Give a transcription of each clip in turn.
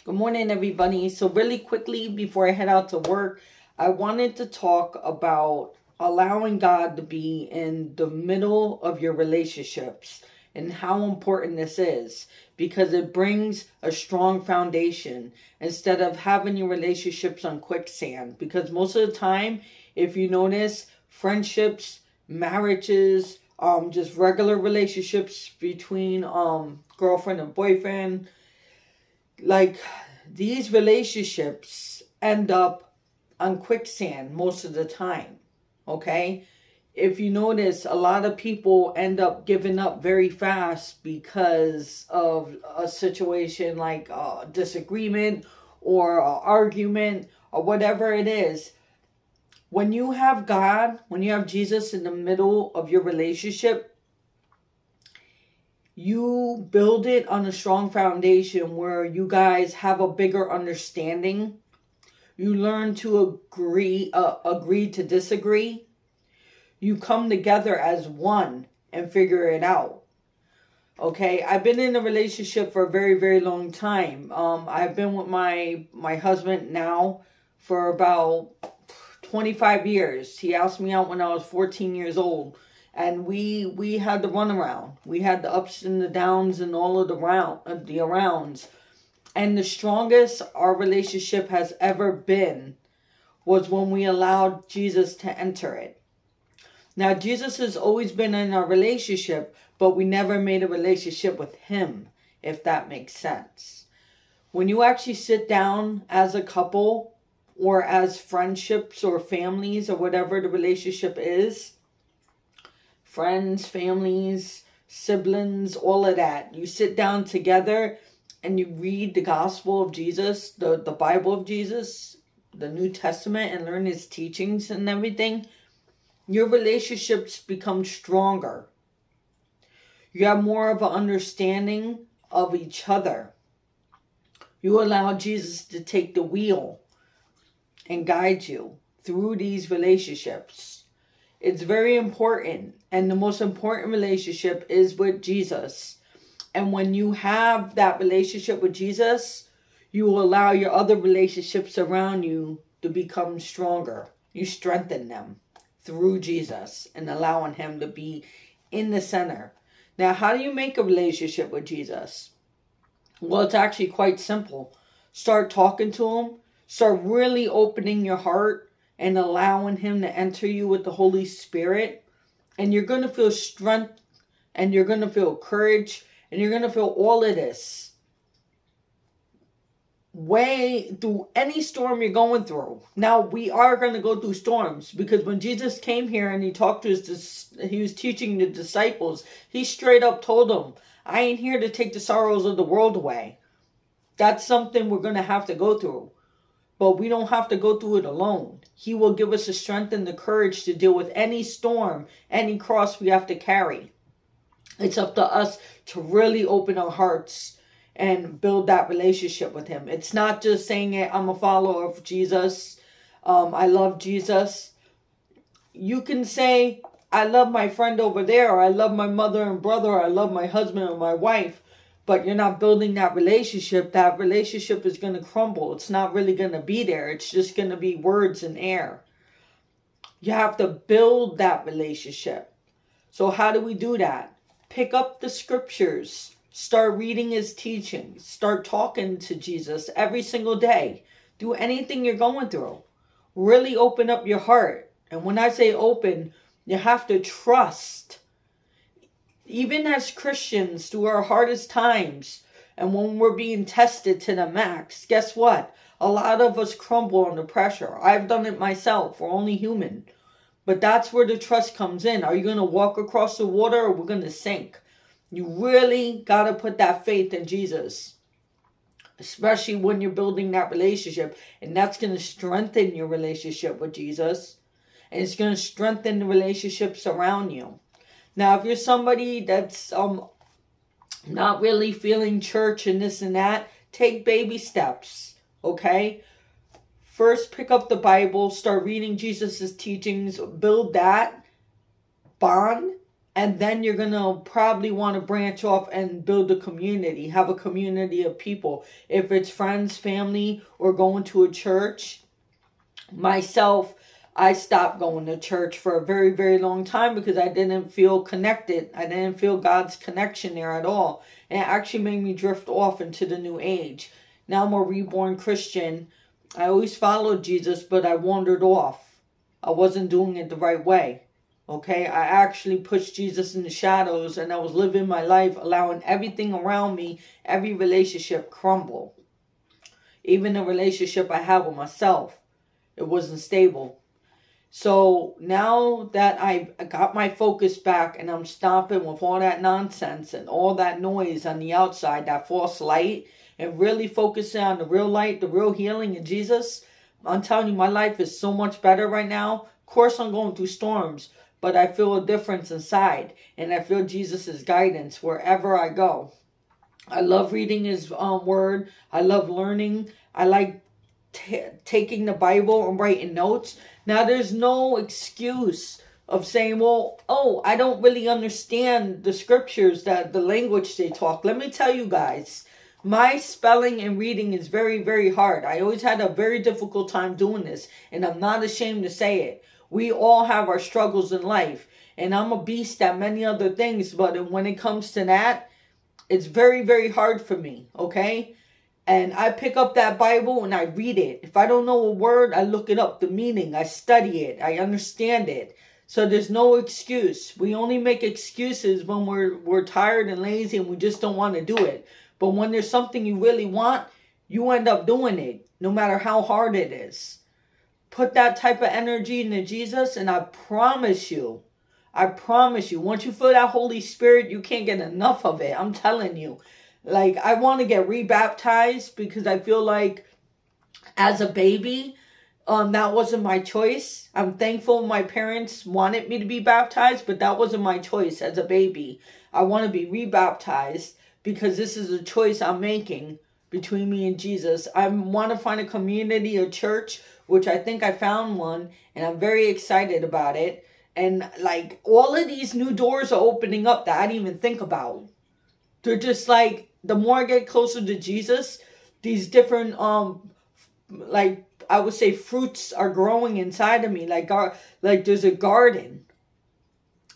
Good morning, everybody. So really quickly, before I head out to work, I wanted to talk about allowing God to be in the middle of your relationships and how important this is, because it brings a strong foundation instead of having your relationships on quicksand. Because most of the time, if you notice, friendships, marriages, just regular relationships between girlfriend and boyfriend, like, these relationships end up on quicksand most of the time. Okay, if you notice, a lot of people end up giving up very fast because of a situation like a disagreement or an argument or whatever it is. When you have God, when you have Jesus in the middle of your relationship, you build it on a strong foundation where you guys have a bigger understanding. You learn to agree to disagree. You come together as one and figure it out. Okay, I've been in a relationship for a very, very long time. I've been with my husband now for about 25 years. He asked me out when I was 14 years old. And we had the runaround. We had the ups and the downs and all of the arounds. And the strongest our relationship has ever been was when we allowed Jesus to enter it. Now, Jesus has always been in our relationship, but we never made a relationship with him, if that makes sense. When you actually sit down as a couple or as friendships or families or whatever the relationship is, friends, families, siblings, all of that. You sit down together and you read the gospel of Jesus, the Bible of Jesus, the New Testament, and learn his teachings and everything. Your relationships become stronger. You have more of an understanding of each other. You allow Jesus to take the wheel and guide you through these relationships. It's very important, and the most important relationship is with Jesus. And when you have that relationship with Jesus, you will allow your other relationships around you to become stronger. You strengthen them through Jesus and allowing him to be in the center. Now, how do you make a relationship with Jesus? Well, it's actually quite simple. Start talking to him. Start really opening your heart and allowing him to enter you with the Holy Spirit. And you're going to feel strength, and you're going to feel courage, and you're going to feel all of this way through any storm you're going through. Now, we are going to go through storms, because when Jesus came here and he talked to he was teaching the disciples, he straight up told them, I ain't here to take the sorrows of the world away. That's something we're going to have to go through. But we don't have to go through it alone. He will give us the strength and the courage to deal with any storm, any cross we have to carry. It's up to us to really open our hearts and build that relationship with him. It's not just saying, I'm a follower of Jesus. I love Jesus. You can say, I love my friend over there, or I love my mother and brother, or I love my husband or my wife. But you're not building that relationship is going to crumble. It's not really going to be there. It's just going to be words in air. You have to build that relationship. So how do we do that? Pick up the scriptures. Start reading his teachings. Start talking to Jesus every single day. Do anything you're going through. Really open up your heart. And when I say open, you have to trust. Even as Christians, through our hardest times, and when we're being tested to the max, guess what? A lot of us crumble under pressure. I've done it myself. We're only human. But that's where the trust comes in. Are you going to walk across the water, or we're going to sink? You really got to put that faith in Jesus, especially when you're building that relationship. And that's going to strengthen your relationship with Jesus. And it's going to strengthen the relationships around you. Now, if you're somebody that's not really feeling church and this and that, take baby steps, okay? First, pick up the Bible, start reading Jesus' teachings, build that bond, And then you're going to probably want to branch off and build a community, have a community of people. If it's friends, family, or going to a church. Myself, I stopped going to church for a very, very long time because I didn't feel connected. I didn't feel God's connection there at all. And it actually made me drift off into the new age. Now I'm a reborn Christian. I always followed Jesus, but I wandered off. I wasn't doing it the right way. Okay, I actually pushed Jesus in the shadows, and I was living my life allowing everything around me, every relationship crumble. Even the relationship I have with myself, it wasn't stable. So now that I got my focus back and I'm stopping with all that nonsense and all that noise on the outside, that false light, and really focusing on the real light, the real healing in Jesus, I'm telling you, my life is so much better right now. Of course, I'm going through storms, but I feel a difference inside, and I feel Jesus' guidance wherever I go. I love reading His word. I love learning. I like taking the Bible and writing notes. Now, there's no excuse of saying, well, oh, I don't really understand the scriptures, the language they talk. Let me tell you guys, my spelling and reading is very, very hard. I always had a very difficult time doing this, and I'm not ashamed to say it. We all have our struggles in life, and I'm a beast at many other things, but when it comes to that, it's very, very hard for me, okay? And I pick up that Bible and I read it. If I don't know a word, I look it up, the meaning. I study it. I understand it. So there's no excuse. We only make excuses when we're tired and lazy and we just don't want to do it. But when there's something you really want, you end up doing it, no matter how hard it is. Put that type of energy into Jesus, and I promise you, once you feel that Holy Spirit, you can't get enough of it. I'm telling you. Like, I want to get rebaptized because I feel like as a baby, that wasn't my choice. I'm thankful my parents wanted me to be baptized, but that wasn't my choice as a baby. I want to be rebaptized because this is a choice I'm making between me and Jesus. I want to find a community, a church, which I think I found one, and I'm very excited about it. And like, all of these new doors are opening up that I didn't even think about. They're just like, the more I get closer to Jesus, these different, like, I would say fruits are growing inside of me. Like there's a garden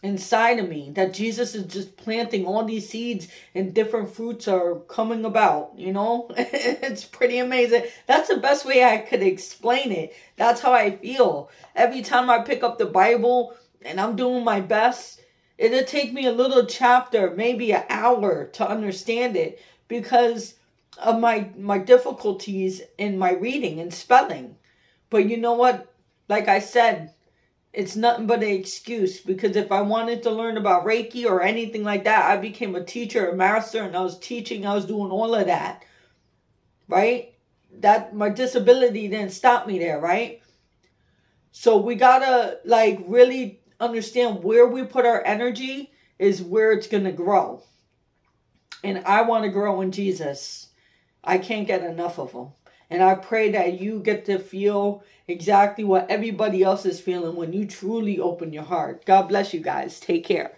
inside of me that Jesus is just planting all these seeds, and different fruits are coming about, you know? It's pretty amazing. That's the best way I could explain it. That's how I feel. Every time I pick up the Bible and I'm doing my best, it'll take me a little chapter, maybe an hour to understand it because of my difficulties in my reading and spelling. But you know what? Like I said, it's nothing but an excuse, because if I wanted to learn about Reiki or anything like that, I became a teacher, a master, and I was teaching, I was doing all of that, right? That my disability didn't stop me there, right? So we gotta like really understand where we put our energy is where it's gonna grow. And I want to grow in Jesus. I can't get enough of Him. And I pray that you get to feel exactly what everybody else is feeling when you truly open your heart. God bless you guys. Take care.